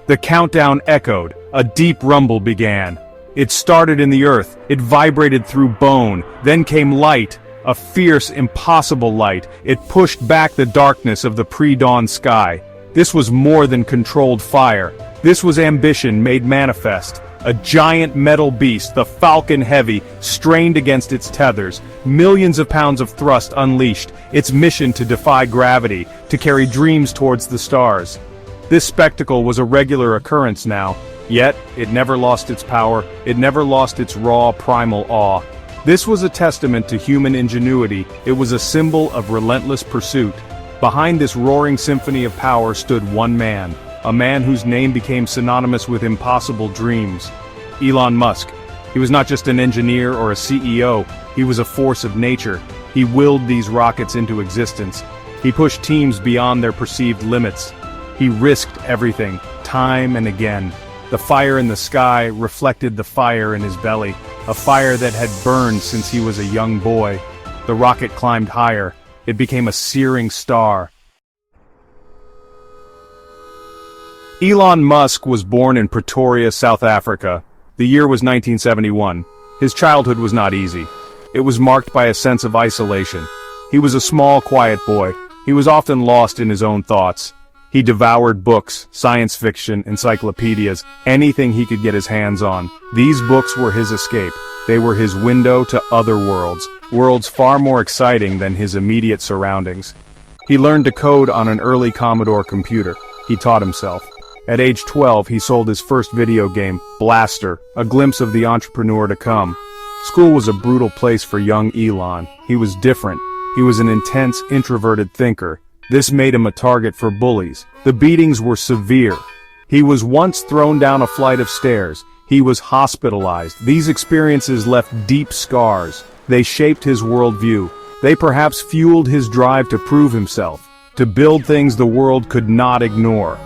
The countdown echoed, a deep rumble began. It started in the earth, it vibrated through bone, then came light, a fierce, impossible light. It pushed back the darkness of the pre-dawn sky. This was more than controlled fire. This was ambition made manifest. A giant metal beast, the Falcon Heavy, strained against its tethers, millions of pounds of thrust unleashed, its mission to defy gravity, to carry dreams towards the stars. This spectacle was a regular occurrence now, yet it never lost its power, it never lost its raw, primal awe. This was a testament to human ingenuity, it was a symbol of relentless pursuit. Behind this roaring symphony of power stood one man, a man whose name became synonymous with impossible dreams. Elon Musk. He was not just an engineer or a CEO, he was a force of nature. He willed these rockets into existence. He pushed teams beyond their perceived limits. He risked everything, time and again. The fire in the sky reflected the fire in his belly, a fire that had burned since he was a young boy. The rocket climbed higher. It became a searing star. Elon Musk was born in Pretoria, South Africa. The year was 1971. His childhood was not easy. It was marked by a sense of isolation. He was a small, quiet boy. He was often lost in his own thoughts. He devoured books, science fiction, encyclopedias, anything he could get his hands on. These books were his escape. They were his window to other worlds, worlds far more exciting than his immediate surroundings. He learned to code on an early Commodore computer. He taught himself. At age 12, he sold his first video game, Blaster, a glimpse of the entrepreneur to come. School was a brutal place for young Elon. He was different. He was an intense, introverted thinker. This made him a target for bullies. The beatings were severe. He was once thrown down a flight of stairs. He was hospitalized. These experiences left deep scars. They shaped his worldview. They perhaps fueled his drive to prove himself, to build things the world could not ignore.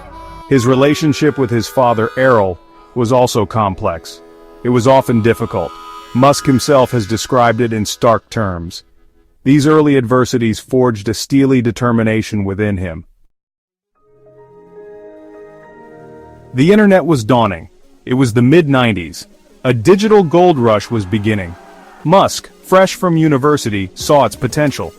His relationship with his father, Errol, was also complex. It was often difficult. Musk himself has described it in stark terms. These early adversities forged a steely determination within him. The internet was dawning. It was the mid-90s. A digital gold rush was beginning. Musk, fresh from university, saw its potential.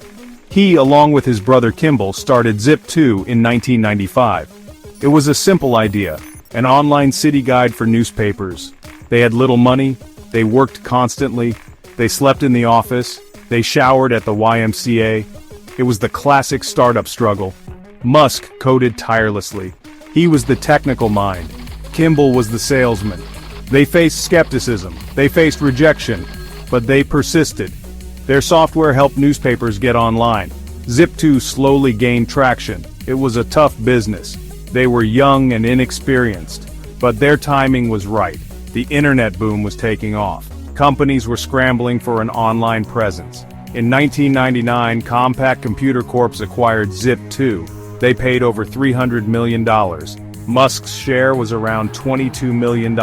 He, along with his brother Kimball, started Zip2 in 1995. It was a simple idea, an online city guide for newspapers. They had little money, they worked constantly, they slept in the office, they showered at the YMCA. It was the classic startup struggle. Musk coded tirelessly. He was the technical mind. Kimball was the salesman. They faced skepticism, they faced rejection, but they persisted. Their software helped newspapers get online. Zip2 slowly gained traction. It was a tough business. They were young and inexperienced, but their timing was right. The internet boom was taking off. Companies were scrambling for an online presence. In 1999, Compaq Computer Corp acquired Zip2. They paid over $300 million. Musk's share was around $22 million.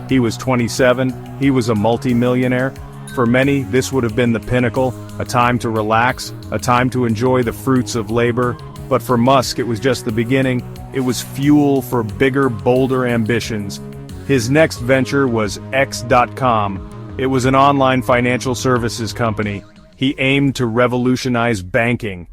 He was 27. He was a multi-millionaire. For many, this would have been the pinnacle, a time to relax, a time to enjoy the fruits of labor. But for Musk, it was just the beginning. It was fuel for bigger, bolder ambitions. His next venture was X.com. It was an online financial services company. He aimed to revolutionize banking.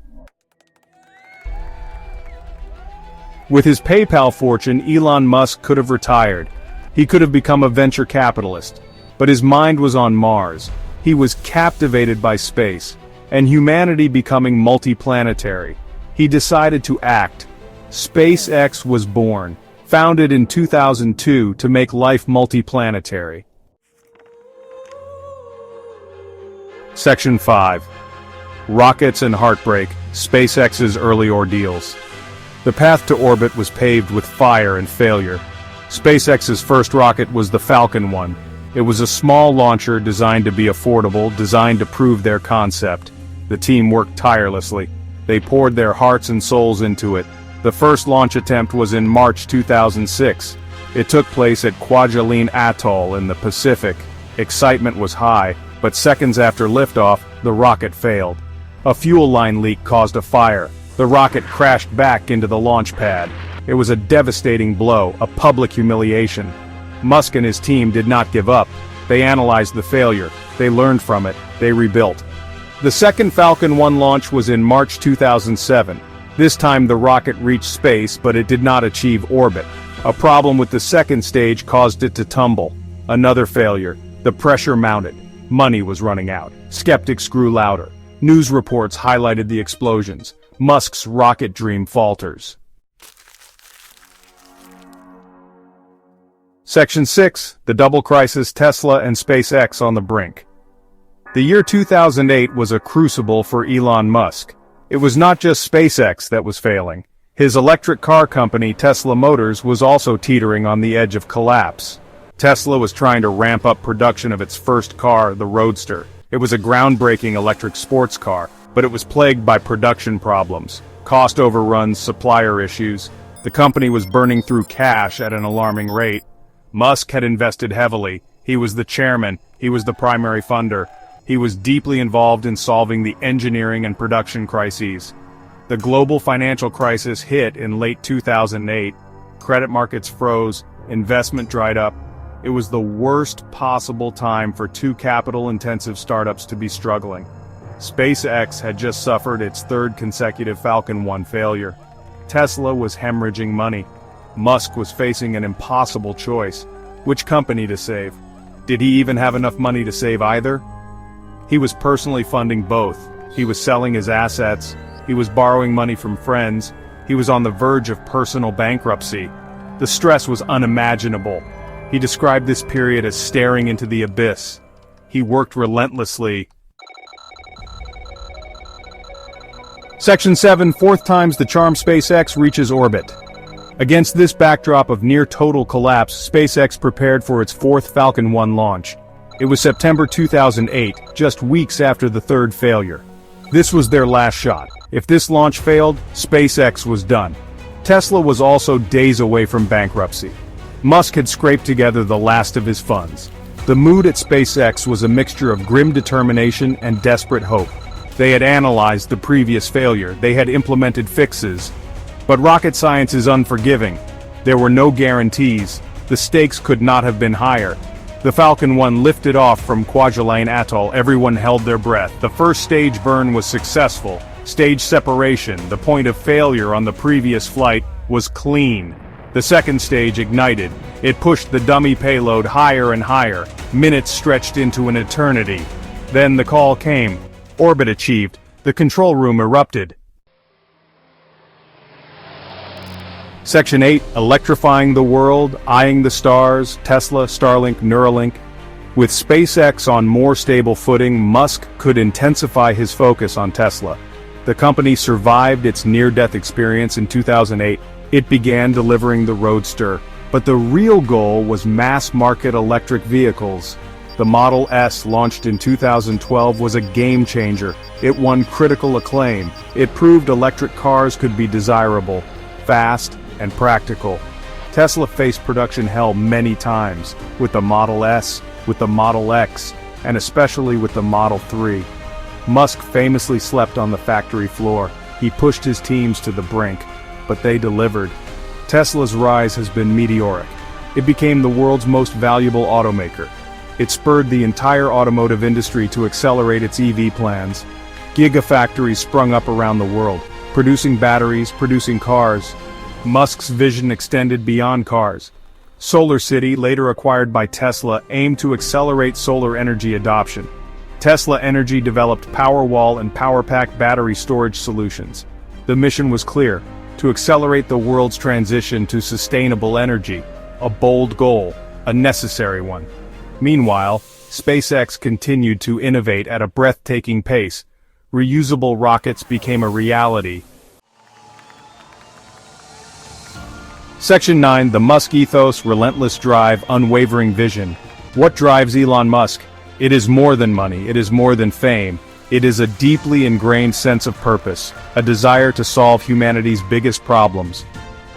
With his PayPal fortune, Elon Musk could have retired. He could have become a venture capitalist. But his mind was on Mars. He was captivated by space, and humanity becoming multiplanetary. He decided to act. SpaceX was born, founded in 2002 to make life multiplanetary. Section 5. Rockets and Heartbreak, SpaceX's Early Ordeals. The path to orbit was paved with fire and failure. SpaceX's first rocket was the Falcon 1. It was a small launcher designed to be affordable, designed to prove their concept. The team worked tirelessly. They poured their hearts and souls into it. The first launch attempt was in March 2006. It took place at Kwajalein Atoll in the Pacific. Excitement was high, but seconds after liftoff, the rocket failed. A fuel line leak caused a fire. The rocket crashed back into the launch pad. It was a devastating blow, a public humiliation. Musk and his team did not give up. They analyzed the failure, they learned from it, they rebuilt. The second Falcon 1 launch was in March 2007. This time the rocket reached space, but it did not achieve orbit. A problem with the second stage caused it to tumble. Another failure. The pressure mounted. Money was running out. Skeptics grew louder. News reports highlighted the explosions. Musk's rocket dream falters. Section 6. The Double Crisis, Tesla and SpaceX on the brink. The year 2008 was a crucible for Elon Musk. It was not just SpaceX that was failing. His electric car company, Tesla Motors, was also teetering on the edge of collapse. Tesla was trying to ramp up production of its first car, the Roadster. It was a groundbreaking electric sports car, but it was plagued by production problems, cost overruns, supplier issues. The company was burning through cash at an alarming rate. Musk had invested heavily. He was the chairman. He was the primary funder. He was deeply involved in solving the engineering and production crises. The global financial crisis hit in late 2008. Credit markets froze, investment dried up. It was the worst possible time for two capital-intensive startups to be struggling. SpaceX had just suffered its third consecutive Falcon 1 failure. Tesla was hemorrhaging money. Musk was facing an impossible choice. Which company to save? Did he even have enough money to save either? He was personally funding both. He was selling his assets. He was borrowing money from friends. He was on the verge of personal bankruptcy. The stress was unimaginable. He described this period as staring into the abyss. He worked relentlessly. Section 7. Fourth time's the charm, SpaceX reaches orbit. Against this backdrop of near-total collapse, SpaceX prepared for its fourth Falcon 1 launch. It was September 2008, just weeks after the third failure. This was their last shot. If this launch failed, SpaceX was done. Tesla was also days away from bankruptcy. Musk had scraped together the last of his funds. The mood at SpaceX was a mixture of grim determination and desperate hope. They had analyzed the previous failure, they had implemented fixes. But rocket science is unforgiving. There were no guarantees. The stakes could not have been higher. The Falcon 1 lifted off from Kwajalein Atoll. Everyone held their breath. The first stage burn was successful. Stage separation, the point of failure on the previous flight, was clean. The second stage ignited. It pushed the dummy payload higher and higher. Minutes stretched into an eternity. Then the call came. Orbit achieved. The control room erupted. Section 8. Electrifying the world, eyeing the stars, Tesla, Starlink, Neuralink. With SpaceX on more stable footing, Musk could intensify his focus on Tesla. The company survived its near-death experience in 2008. It began delivering the Roadster. But the real goal was mass-market electric vehicles. The Model S, launched in 2012, was a game-changer. It won critical acclaim. It proved electric cars could be desirable, fast, and practical. Tesla faced production hell many times, with the Model S, with the Model X, and especially with the Model 3. Musk famously slept on the factory floor. He pushed his teams to the brink, but they delivered. Tesla's rise has been meteoric. It became the world's most valuable automaker. It spurred the entire automotive industry to accelerate its EV plans. Gigafactories sprung up around the world, producing batteries, producing cars. Musk's vision extended beyond cars. Solar City, later acquired by Tesla, aimed to accelerate solar energy adoption. Tesla Energy developed Powerwall and PowerPack battery storage solutions. The mission was clear: to accelerate the world's transition to sustainable energy. A bold goal, a necessary one. Meanwhile, SpaceX continued to innovate at a breathtaking pace. Reusable rockets became a reality. Section 9. The Musk ethos, relentless drive, unwavering vision. What drives Elon Musk? It is more than money, it is more than fame. It is a deeply ingrained sense of purpose, a desire to solve humanity's biggest problems.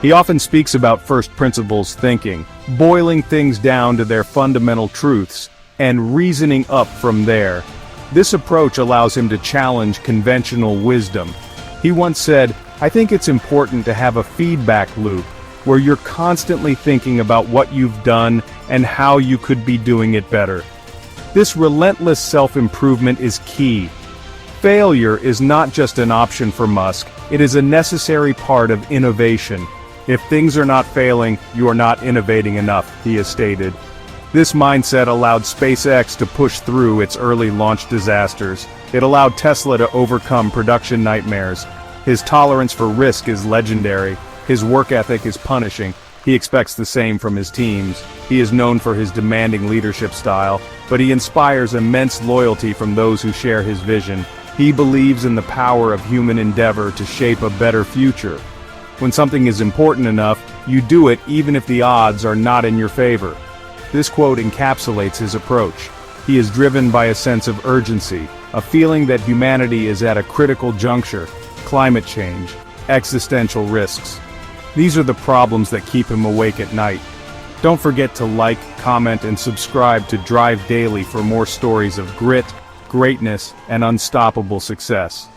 He often speaks about first principles thinking, boiling things down to their fundamental truths, and reasoning up from there. This approach allows him to challenge conventional wisdom. He once said, "I think it's important to have a feedback loop. where you're constantly thinking about what you've done and how you could be doing it better. This relentless self-improvement is key. Failure is not just an option for Musk, it is a necessary part of innovation. If things are not failing, you are not innovating enough, he has stated. This mindset allowed SpaceX to push through its early launch disasters. It allowed Tesla to overcome production nightmares. His tolerance for risk is legendary. His work ethic is punishing. He expects the same from his teams. He is known for his demanding leadership style, but he inspires immense loyalty from those who share his vision. He believes in the power of human endeavor to shape a better future. When something is important enough, you do it even if the odds are not in your favor. This quote encapsulates his approach. He is driven by a sense of urgency, a feeling that humanity is at a critical juncture: climate change, existential risks. These are the problems that keep him awake at night. Don't forget to like, comment, and subscribe to Drive Daily for more stories of grit, greatness, and unstoppable success.